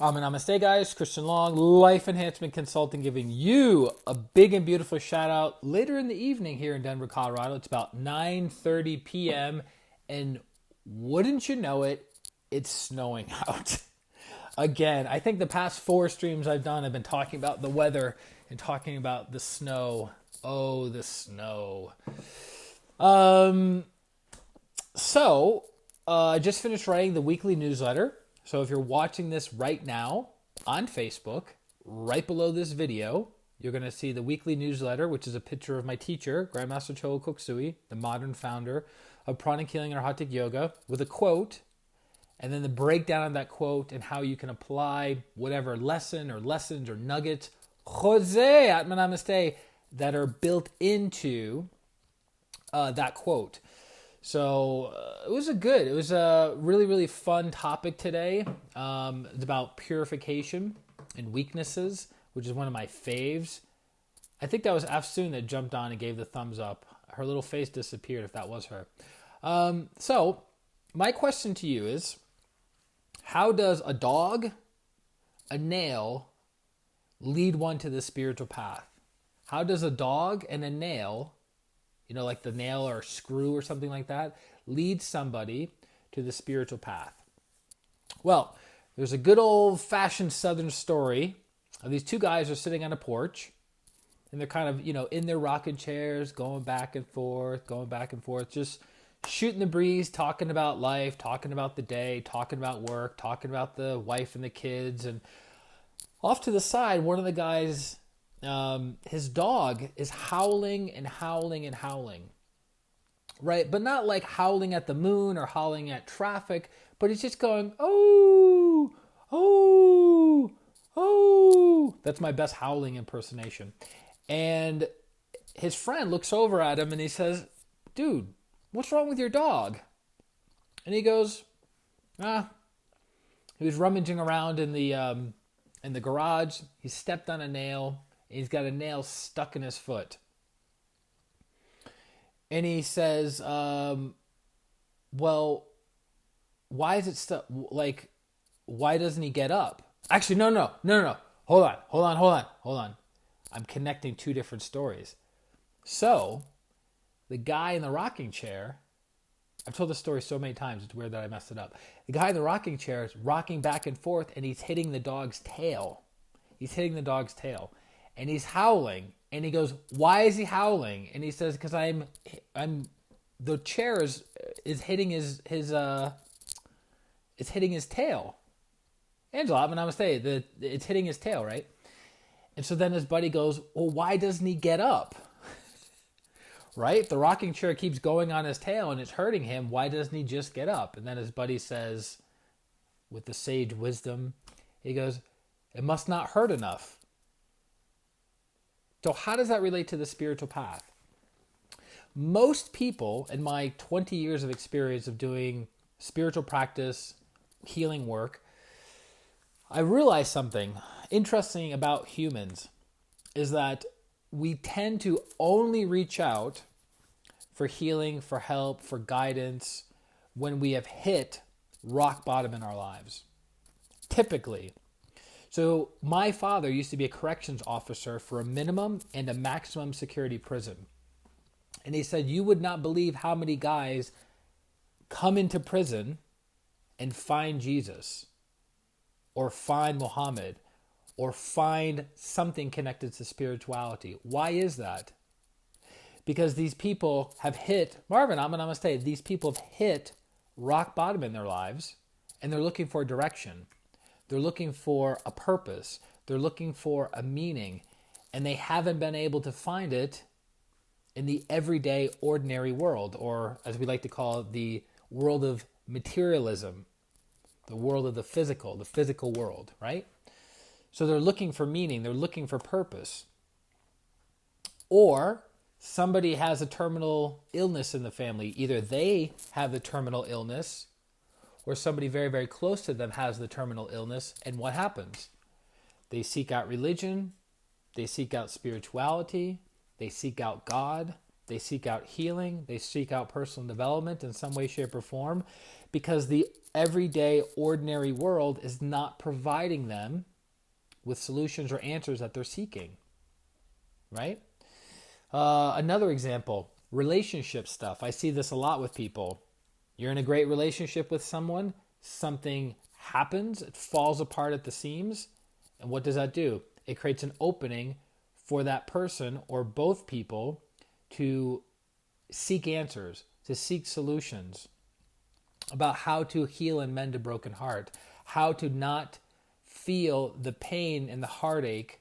Namaste, guys. Christian Long, Life Enhancement Consulting, giving you a big and beautiful shout out later in the evening here in Denver, Colorado. It's about 9:30 p.m. and wouldn't you know it, it's snowing out. Again, I think the past 4 streams I've done have been talking about the weather and talking about the snow. Oh, the snow. I just finished writing the weekly newsletter. So if you're watching this right now on Facebook, right below this video, you're going to see the weekly newsletter, which is a picture of my teacher, Grandmaster Chogo Koksui, the modern founder of Pranic Healing and Arhatic Yoga, with a quote, and then the breakdown of that quote and how you can apply whatever lesson or lessons or nuggets, Jose Atma Namaste, that are built into that quote. So it was a really, really fun topic today. It's about purification and weaknesses, which is one of my faves. I think that was Afsoon that jumped on and gave the thumbs up. Her little face disappeared if that was her. So my question to you is, how does a dog, a nail, lead one to the spiritual path? How does a dog and a nail, like the nail or screw or something like that, lead somebody to the spiritual path? Well, there's a good old-fashioned Southern story of these 2 guys are sitting on a porch, and they're kind of, in their rocking chairs, going back and forth, just shooting the breeze, talking about life, talking about the day, talking about work, talking about the wife and the kids. And off to the side, one of the guys, his dog is howling and howling and howling, right? But not like howling at the moon or howling at traffic, but he's just going, oh, oh, oh. That's my best howling impersonation. And his friend looks over at him and he says, dude, what's wrong with your dog? And he goes, he was rummaging around in the garage. He stepped on a nail. He's got a nail stuck in his foot. And he says, well, why is it stuck? Like, why doesn't he get up? Actually, no. Hold on. I'm connecting 2 different stories. So, the guy in the rocking chair, I've told this story so many times, it's weird that I messed it up. The guy in the rocking chair is rocking back and forth, and he's hitting the dog's tail. And he's howling, and he goes, why is he howling? And he says, because the chair is hitting his tail. Angela, I'm gonna say it's hitting his tail, right? And so then his buddy goes, well, why doesn't he get up? Right? The rocking chair keeps going on his tail and it's hurting him. Why doesn't he just get up? And then his buddy says, with the sage wisdom, he goes, it must not hurt enough. So how does that relate to the spiritual path? Most people, in my 20 years of experience of doing spiritual practice, healing work, I realized something interesting about humans is that we tend to only reach out for healing, for help, for guidance when we have hit rock bottom in our lives. Typically. So my father used to be a corrections officer for a minimum and a maximum security prison. And he said, you would not believe how many guys come into prison and find Jesus or find Muhammad or find something connected to spirituality. Why is that? Because these people have hit, Marvin, I'm going to say, these people have hit rock bottom in their lives and they're looking for direction. They're looking for a purpose. They're looking for a meaning. And they haven't been able to find it in the everyday, ordinary world, or as we like to call it, the world of materialism, the world of the physical world, right? So they're looking for meaning. They're looking for purpose. Or somebody has a terminal illness in the family. Either they have the terminal illness or somebody very, very close to them has the terminal illness. And what happens? They seek out religion. They seek out spirituality. They seek out God. they seek out healing, they seek out personal development in some way, shape, or form, because the everyday, ordinary world is not providing them with solutions or answers that they're seeking, right? Another example, relationship stuff. I see this a lot with people. You're in a great relationship with someone, something happens, it falls apart at the seams, and what does that do? It creates an opening for that person or both people to seek answers, to seek solutions about how to heal and mend a broken heart, how to not feel the pain and the heartache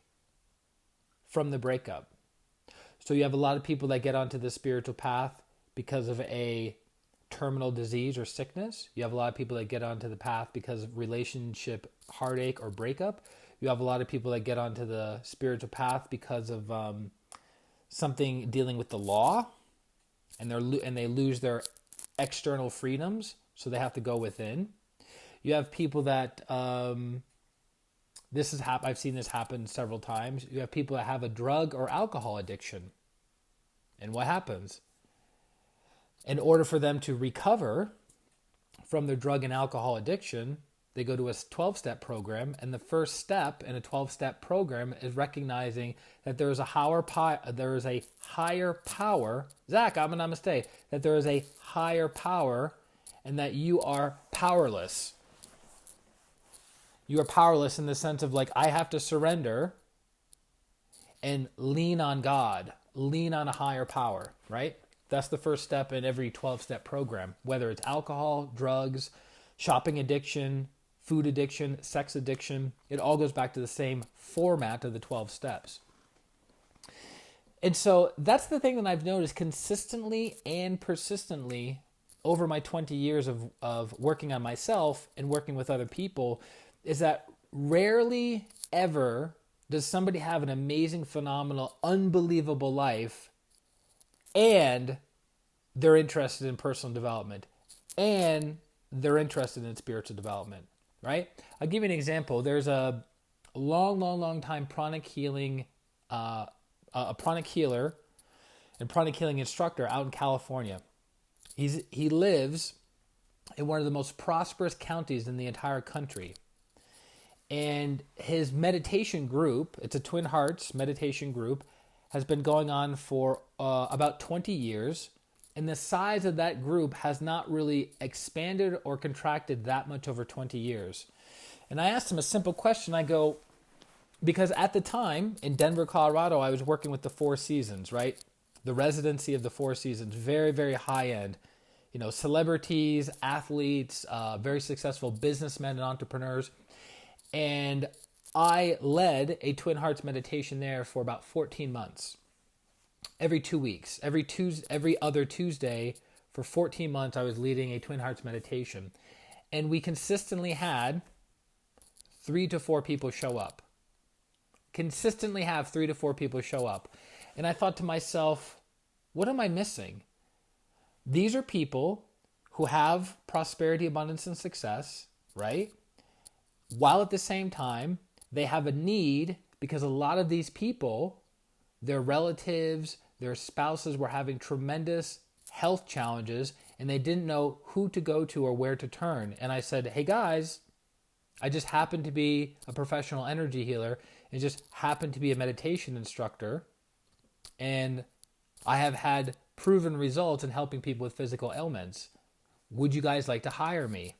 from the breakup. So you have a lot of people that get onto the spiritual path because of a terminal disease or sickness. You have a lot of people that get onto the path because of relationship heartache or breakup. You have a lot of people that get onto the spiritual path because of something dealing with the law, and they lose their external freedoms, so they have to go within. You have people that I've seen this happen several times. You have people that have a drug or alcohol addiction. And what happens? In order for them to recover from their drug and alcohol addiction, they go to a 12-step program. And the first step in a 12-step program is recognizing that there is a higher power. Zach, I'm an namaste. That there is a higher power and that you are powerless. You are powerless in the sense of like, I have to surrender and lean on God, lean on a higher power, right? That's the first step in every 12-step program, whether it's alcohol, drugs, shopping addiction, food addiction, sex addiction. It all goes back to the same format of the 12 steps. And so that's the thing that I've noticed consistently and persistently over my 20 years of working on myself and working with other people, is that rarely ever does somebody have an amazing, phenomenal, unbelievable life and they're interested in personal development and they're interested in spiritual development, right? I'll give you an example. There's a long time pranic healing, a pranic healer and pranic healing instructor out in California. He lives in one of the most prosperous counties in the entire country. And his meditation group, it's a Twin Hearts meditation group, has been going on for about 20 years. And the size of that group has not really expanded or contracted that much over 20 years. And I asked him a simple question. I go, because at the time in Denver, Colorado, I was working with the Four Seasons, right? The residency of the Four Seasons, very, very high end. You know, celebrities, athletes, very successful businessmen and entrepreneurs. And I led a Twin Hearts meditation there for about 14 months. Every 2 weeks, every other Tuesday for 14 months, I was leading a Twin Hearts meditation. And we consistently had 3 to 4 people show up. Consistently have 3 to 4 people show up. And I thought to myself, what am I missing? These are people who have prosperity, abundance, and success, right? While at the same time, they have a need because a lot of these people, their relatives, their spouses were having tremendous health challenges and they didn't know who to go to or where to turn. And I said, hey guys, I just happen to be a professional energy healer and just happen to be a meditation instructor. And I have had proven results in helping people with physical ailments. Would you guys like to hire me?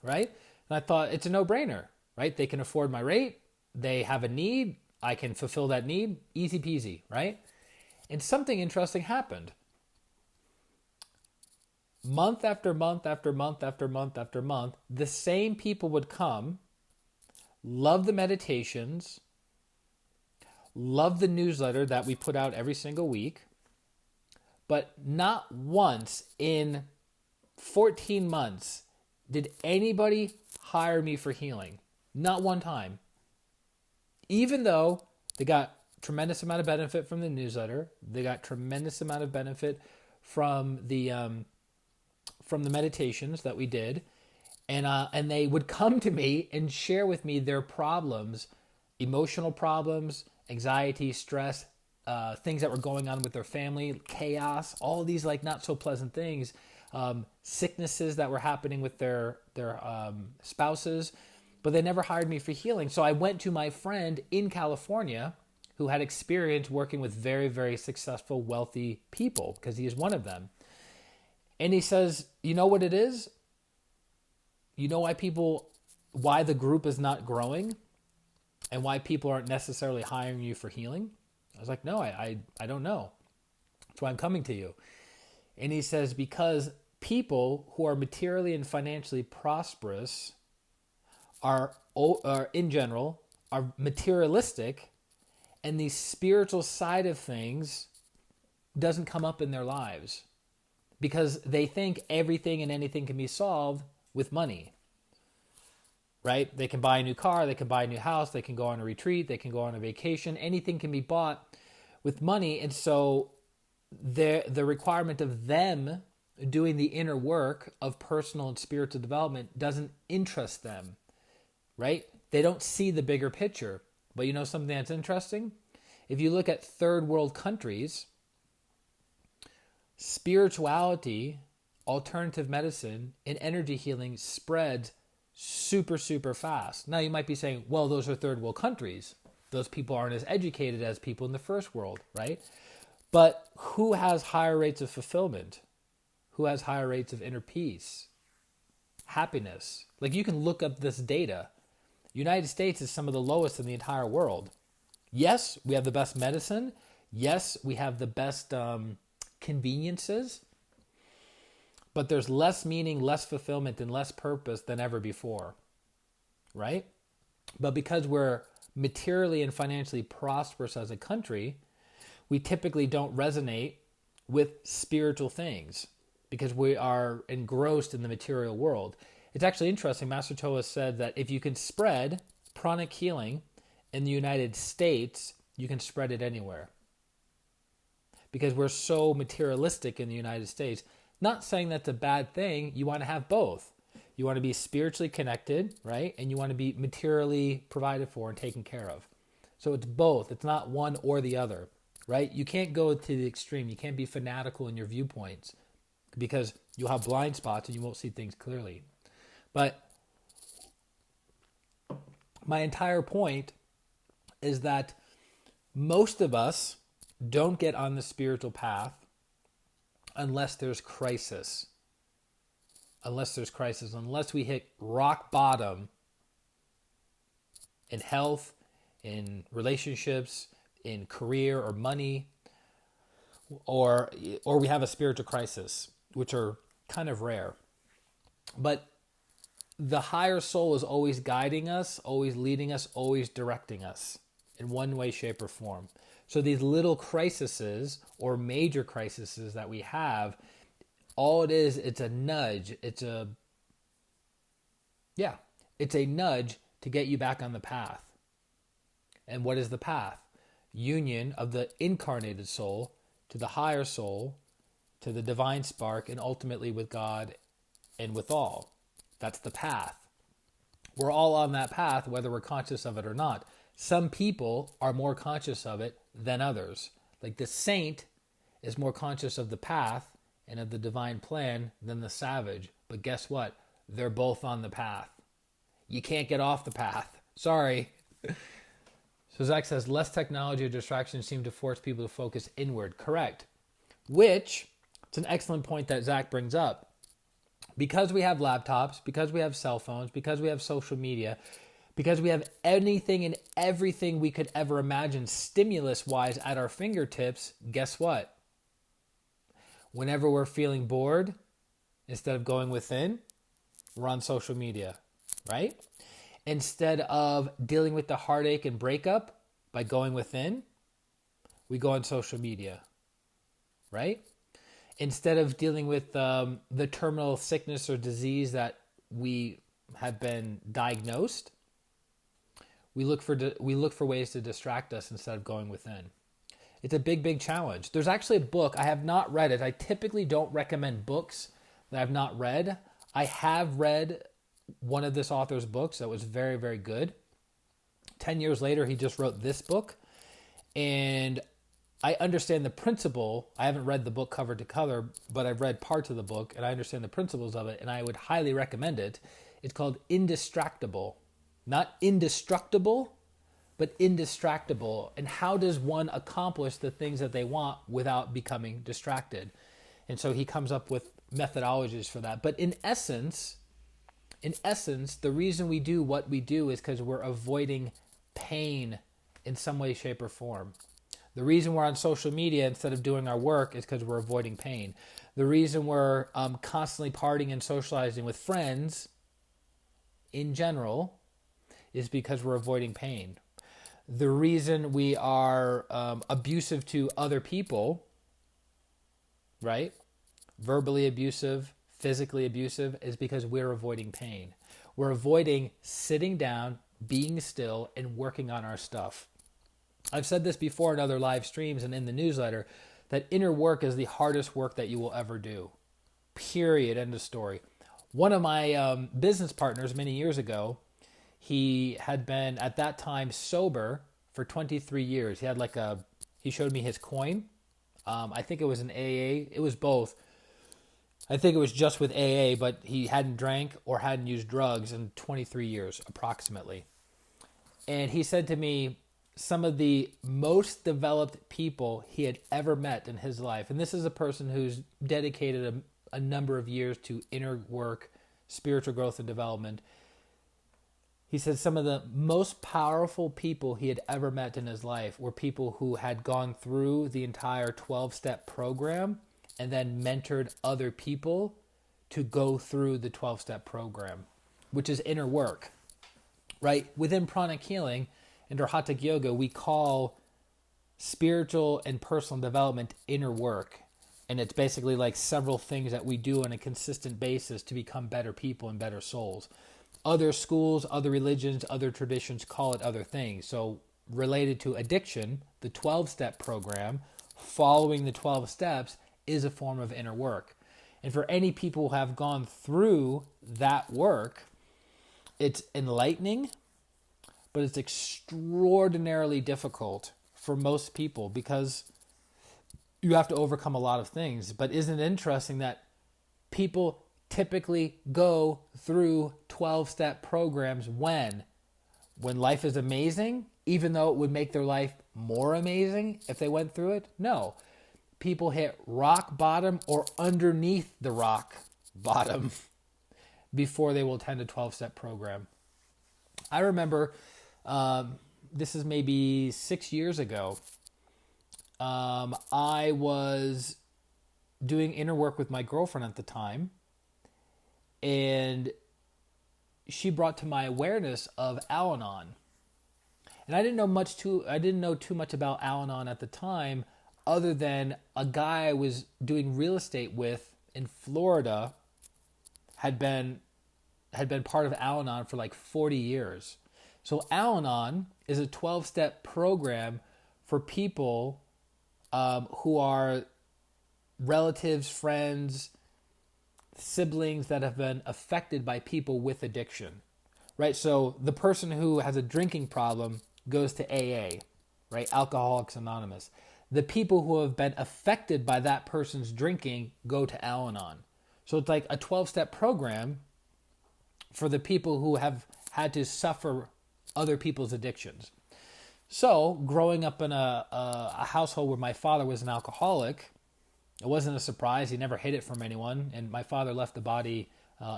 Right? And I thought it's a no-brainer, right? They can afford my rate. They have a need. I can fulfill that need. Easy peasy, right? And something interesting happened. Month after month after month after month after month, the same people would come, love the meditations, love the newsletter that we put out every single week, but not once in 14 months did anybody hire me for healing. Not one time. Even though they got tremendous amount of benefit from the newsletter, they got tremendous amount of benefit from the meditations that we did, and they would come to me and share with me their problems, emotional problems, anxiety, stress, things that were going on with their family, chaos, all these like not so pleasant things, sicknesses that were happening with their spouses, but they never hired me for healing. So I went to my friend in California who had experience working with very, very successful, wealthy people, because he is one of them. And he says, you know what it is? You know why the group is not growing and why people aren't necessarily hiring you for healing? I was like, no, I don't know. That's why I'm coming to you. And he says, because people who are materially and financially prosperous are in general, are materialistic, and the spiritual side of things doesn't come up in their lives because they think everything and anything can be solved with money, right? They can buy a new car, they can buy a new house, they can go on a retreat, they can go on a vacation. Anything can be bought with money. And so the requirement of them doing the inner work of personal and spiritual development doesn't interest them, right? They don't see the bigger picture. But you know something that's interesting? If you look at third world countries, spirituality, alternative medicine, and energy healing spreads super, super fast. Now you might be saying, well, those are third world countries. Those people aren't as educated as people in the first world, right? But who has higher rates of fulfillment? Who has higher rates of inner peace? Happiness? Like you can look up this data. United States is some of the lowest in the entire world. Yes, we have the best medicine. Yes, we have the best conveniences. But there's less meaning, less fulfillment, and less purpose than ever before, right? But because we're materially and financially prosperous as a country, we typically don't resonate with spiritual things because we are engrossed in the material world. It's actually interesting. Master Toa said that if you can spread pranic healing in the United States, you can spread it anywhere. Because we're so materialistic in the United States. Not saying that's a bad thing. You want to have both. You want to be spiritually connected, right? And you want to be materially provided for and taken care of. So it's both. It's not one or the other, right? You can't go to the extreme. You can't be fanatical in your viewpoints because you'll have blind spots and you won't see things clearly. But my entire point is that most of us don't get on the spiritual path unless there's crisis. Unless we hit rock bottom in health, in relationships, in career or money, or we have a spiritual crisis, which are kind of rare. But the higher soul is always guiding us, always leading us, always directing us in one way, shape, or form. So these little crises or major crises that we have, all it is, it's a nudge. It's a nudge to get you back on the path. And what is the path? Union of the incarnated soul to the higher soul, to the divine spark, and ultimately with God and with all. That's the path. We're all on that path, whether we're conscious of it or not. Some people are more conscious of it than others. Like the saint is more conscious of the path and of the divine plan than the savage. But guess what? They're both on the path. You can't get off the path. Sorry. So Zach says, less technology or distractions seem to force people to focus inward. Correct. Which, it's an excellent point that Zach brings up. Because we have laptops, because we have cell phones, because we have social media, because we have anything and everything we could ever imagine stimulus-wise at our fingertips, guess what? Whenever we're feeling bored, instead of going within, we're on social media, right? Instead of dealing with the heartache and breakup by going within, we go on social media, right? Instead of dealing with the terminal sickness or disease that we have been diagnosed, we look for ways to distract us instead of going within. It's a big, big challenge. There's actually a book. I have not read it. I typically don't recommend books that I've not read. I have read one of this author's books that was very, very good. 10 years later, he just wrote this book. And I understand the principle. I haven't read the book cover to cover, but I've read parts of the book and I understand the principles of it, and I would highly recommend it. It's called Indistractable. Not indestructible, but indistractable. And how does one accomplish the things that they want without becoming distracted? And so he comes up with methodologies for that. But in essence, the reason we do what we do is because we're avoiding pain in some way, shape, or form. The reason we're on social media instead of doing our work is because we're avoiding pain. The reason we're constantly partying and socializing with friends in general is because we're avoiding pain. The reason we are abusive to other people, right? Verbally abusive, physically abusive, is because we're avoiding pain. We're avoiding sitting down, being still, and working on our stuff. I've said this before in other live streams and in the newsletter, that inner work is the hardest work that you will ever do. Period. End of story. One of my business partners many years ago, he had been at that time sober for 23 years. He showed me his coin. I think it was an AA. It was both. I think it was just with AA, but he hadn't drank or hadn't used drugs in 23 years approximately. And he said to me, some of the most developed people he had ever met in his life. And this is a person who's dedicated a number of years to inner work, spiritual growth and development. He said some of the most powerful people he had ever met in his life were people who had gone through the entire 12-step program and then mentored other people to go through the 12-step program, which is inner work, right? Within pranic healing, under Hatha Yoga, we call spiritual and personal development inner work. And it's basically like several things that we do on a consistent basis to become better people and better souls. Other schools, other religions, other traditions call it other things. So related to addiction, the 12-step program, following the 12 steps, is a form of inner work. And for any people who have gone through that work, it's enlightening, but it's extraordinarily difficult for most people because you have to overcome a lot of things. But isn't it interesting that people typically go through 12-step programs when life is amazing, even though it would make their life more amazing if they went through it? No. People hit rock bottom or underneath the rock bottom before they will attend a 12-step program. I remember, this is maybe 6 years ago, I was doing inner work with my girlfriend at the time, and she brought to my awareness of Al-Anon. And I didn't know too much about Al-Anon at the time, other than a guy I was doing real estate with in Florida had been part of Al-Anon for like 40 years. So Al-Anon is a 12-step program for people who are relatives, friends, siblings that have been affected by people with addiction, right? So the person who has a drinking problem goes to AA, right? Alcoholics Anonymous. The people who have been affected by that person's drinking go to Al-Anon. So it's like a 12-step program for the people who have had to suffer other people's addictions. So growing up in a household where my father was an alcoholic, it wasn't a surprise. He never hid it from anyone. And my father left the body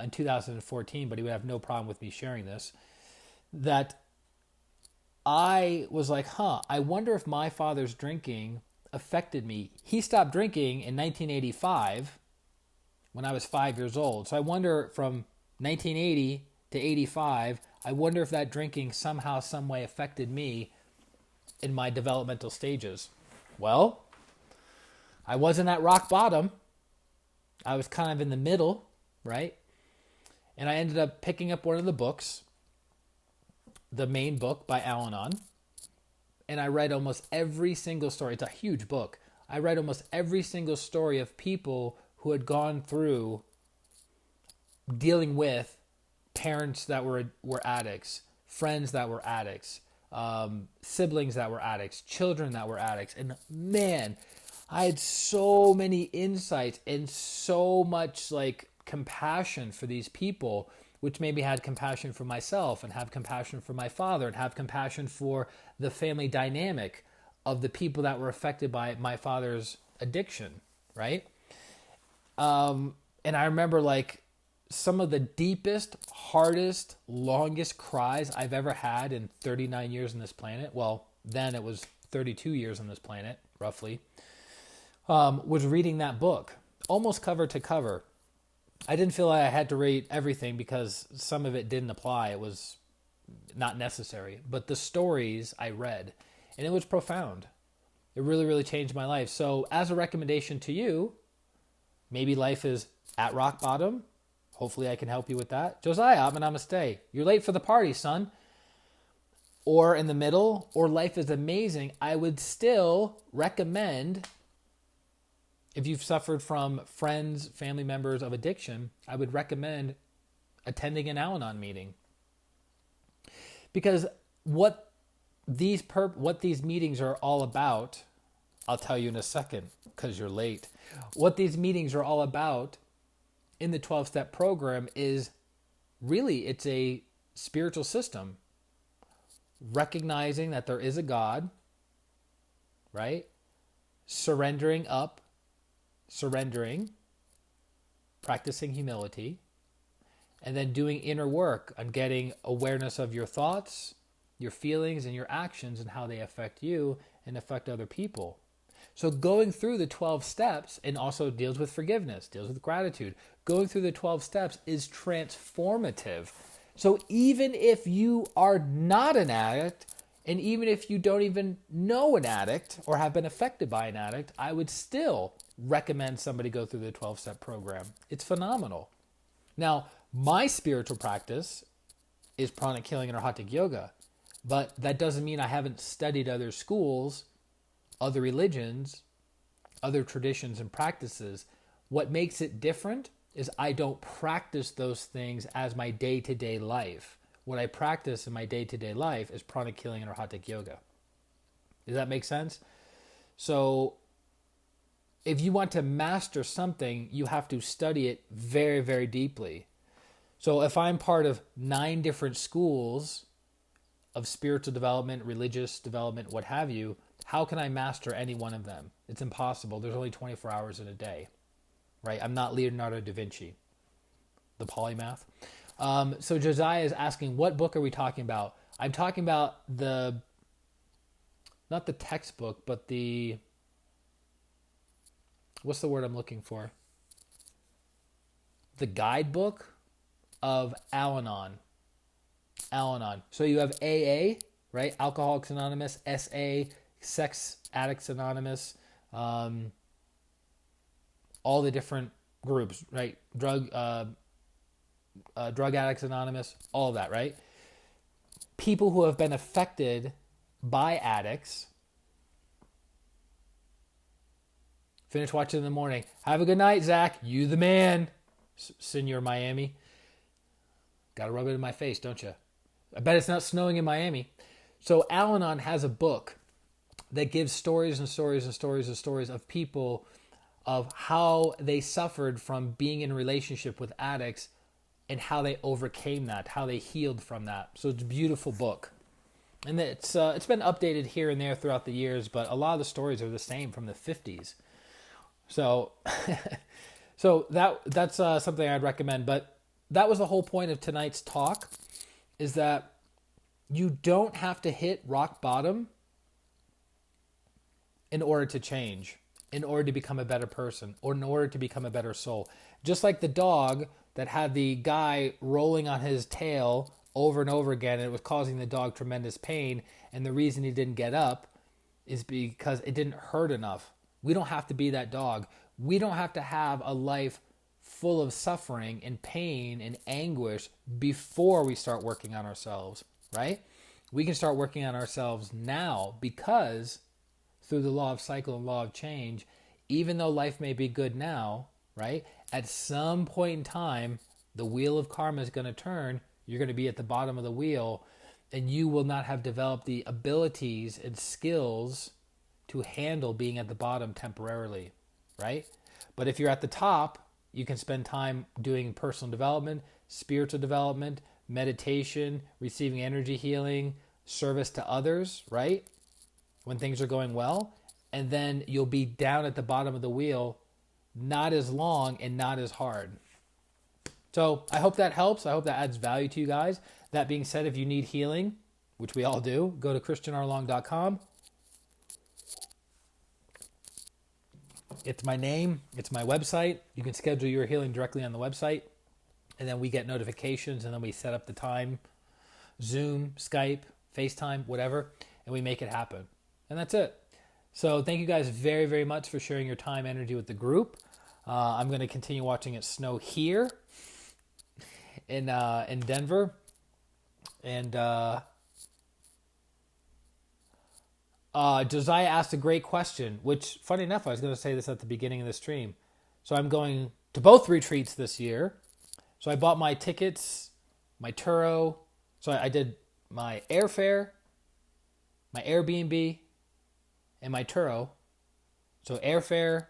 in 2014, but he would have no problem with me sharing this. That I was like, I wonder if my father's drinking affected me. He stopped drinking in 1985 when I was 5 years old. So I wonder from 1980 to 85, I wonder if that drinking somehow, some way affected me in my developmental stages. Well, I wasn't at rock bottom. I was kind of in the middle, right? And I ended up picking up one of the books, the main book by Al-Anon, and I read almost every single story. It's a huge book. I read almost every single story of people who had gone through dealing with parents that were addicts, friends that were addicts, siblings that were addicts, children that were addicts. And man, I had so many insights and so much like compassion for these people, which made me have compassion for myself and have compassion for my father and have compassion for the family dynamic of the people that were affected by my father's addiction, right? And I remember like some of the deepest, hardest, longest cries I've ever had in 39 years on this planet. Well, then it was 32 years on this planet, roughly, was reading that book, almost cover to cover. I didn't feel like I had to read everything because some of it didn't apply. It was not necessary. But the stories I read, and it was profound. It really, really changed my life. So as a recommendation to you, maybe life is at rock bottom. Hopefully I can help you with that. Josiah, namaste. You're late for the party, son. Or in the middle, or life is amazing. I would still recommend, if you've suffered from friends, family members of addiction, I would recommend attending an Al-Anon meeting. Because what these meetings are all about, I'll tell you in a second because you're late. What these meetings are all about in the 12-step program is really, it's a spiritual system. Recognizing that there is a God, right? Surrendering, practicing humility, and then doing inner work on getting awareness of your thoughts, your feelings, and your actions and how they affect you and affect other people. So going through the 12 steps, and also deals with forgiveness, deals with gratitude, going through the 12 steps is transformative. So even if you are not an addict, and even if you don't even know an addict or have been affected by an addict, I would still recommend somebody go through the 12-step program. It's phenomenal. Now, my spiritual practice is pranic healing and Hatha yoga, but that doesn't mean I haven't studied other schools, other religions, other traditions and practices. What makes it different is I don't practice those things as my day-to-day life. What I practice in my day-to-day life is pranic healing and Hatha yoga. Does that make sense? So if you want to master something, you have to study it very, very deeply. So if I'm part of 9 different schools of spiritual development, religious development, what have you, how can I master any one of them? It's impossible. There's only 24 hours in a day, right? I'm not Leonardo da Vinci, the polymath. So Josiah is asking, what book are we talking about? I'm talking about not the textbook, but what's the word I'm looking for? The guidebook of Al-Anon. Al-Anon. So you have AA, right? Alcoholics Anonymous, SA, Sex Addicts Anonymous, all the different groups, right? Drug Addicts Anonymous, all of that, right? People who have been affected by addicts. Finish watching in the morning. Have a good night, Zach. You the man. Senor Miami. Got to rub it in my face, don't you? I bet it's not snowing in Miami. So Al-Anon has a book that gives stories and stories and stories and stories of people, of how they suffered from being in a relationship with addicts and how they overcame that, how they healed from that. So it's a beautiful book. And it's been updated here and there throughout the years, but a lot of the stories are the same from the 50s. So that's something I'd recommend. But that was the whole point of tonight's talk, is that you don't have to hit rock bottom in order to change, in order to become a better person, or in order to become a better soul. Just like the dog that had the guy rolling on his tail over and over again, and it was causing the dog tremendous pain, and the reason he didn't get up is because it didn't hurt enough. We don't have to be that dog. We don't have to have a life full of suffering and pain and anguish before we start working on ourselves, right? We can start working on ourselves now, because through the law of cycle and law of change, even though life may be good now, right? At some point in time, the wheel of karma is going to turn. You're going to be at the bottom of the wheel, and you will not have developed the abilities and skills to handle being at the bottom temporarily, right? But if you're at the top, you can spend time doing personal development, spiritual development, meditation, receiving energy healing, service to others, right? When things are going well. And then you'll be down at the bottom of the wheel, not as long and not as hard. So I hope that helps. I hope that adds value to you guys. That being said, if you need healing, which we all do, go to ChristianRLong.com. It's my name. It's my website. You can schedule your healing directly on the website. And then we get notifications, and then we set up the time, Zoom, Skype, FaceTime, whatever, and we make it happen. And that's it. So thank you guys very, very much for sharing your time, energy with the group. I'm going to continue watching it snow here in Denver. And Josiah asked a great question, which, funny enough, I was going to say this at the beginning of the stream. So I'm going to both retreats this year. So I bought my tickets, my Turo. So I did my airfare, my Airbnb, and my Turo. So airfare,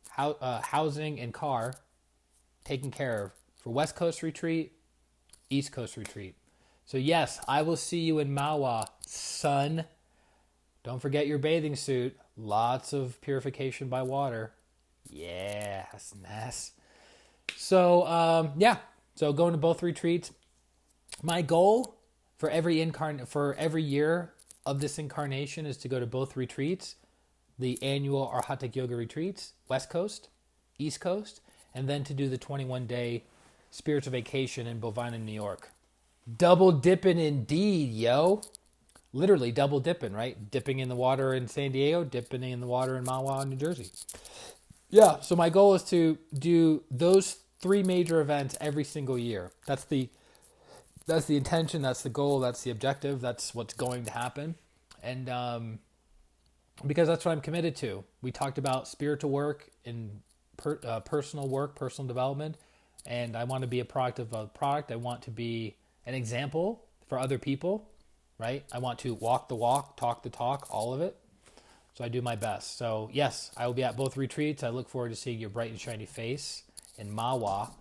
housing, and car taken care of for West Coast retreat, East Coast retreat. So yes, I will see you in Mawa, son. Don't forget your bathing suit. Lots of purification by water. Yes. So yeah. So going to both retreats. My goal for every year of this incarnation is to go to both retreats, the annual Arhatic Yoga retreats, West Coast, East Coast, and then to do the 21-day spiritual vacation in Bovina, New York. Double dipping indeed, yo. Literally double dipping, right? Dipping in the water in San Diego, dipping in the water in Mahwah, New Jersey. Yeah, so my goal is to do those 3 major events every single year. That's the intention, that's the goal, that's the objective, that's what's going to happen. And because that's what I'm committed to. We talked about spiritual work and personal work, personal development, and I want to be a product of a product. I want to be an example for other people, right? I want to walk the walk, talk the talk, all of it. So I do my best. So yes, I will be at both retreats. I look forward to seeing your bright and shiny face in Mahwah.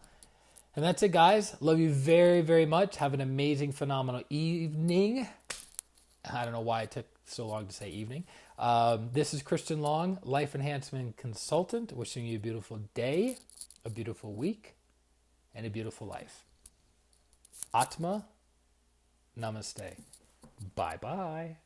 And that's it, guys. Love you very, very much. Have an amazing, phenomenal evening. I don't know why it took so long to say evening. This is Christian Long, Life Enhancement Consultant, wishing you a beautiful day, a beautiful week, and a beautiful life. Atma, namaste. Bye-bye.